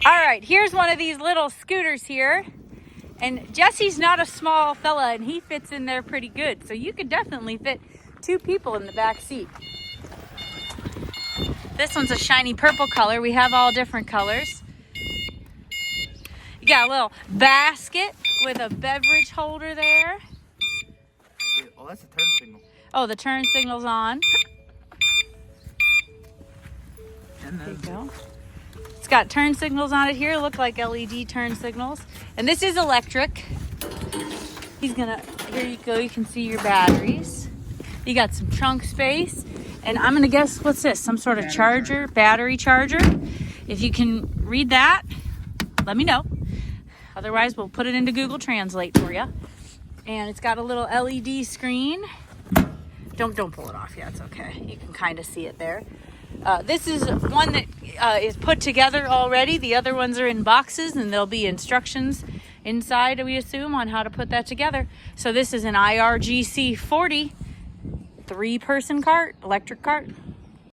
All right, here's one of these little scooters here. And Jesse's not a small fella and he fits in there pretty good. So you could definitely fit 2 people in the back seat. This one's a shiny purple color. We have all different colors. You got a little basket with a beverage holder there. Oh, that's a turn signal. Oh, the turn signal's on. And There you go. It's got turn signals on it here. Look like LED turn signals. And this is electric. Here you go. You can see your batteries. You got some trunk space. And I'm going to guess, what's this? Some sort of charger, battery charger. If you can read that, let me know. Otherwise, we'll put it into Google Translate for you. And it's got a little LED screen. Don't pull it off yet. It's okay. You can kind of see it there. This is one that is put together already. The other ones are in boxes, and there'll be instructions inside, we assume, on how to put that together. So this is an IRGC40 3-person cart, electric cart.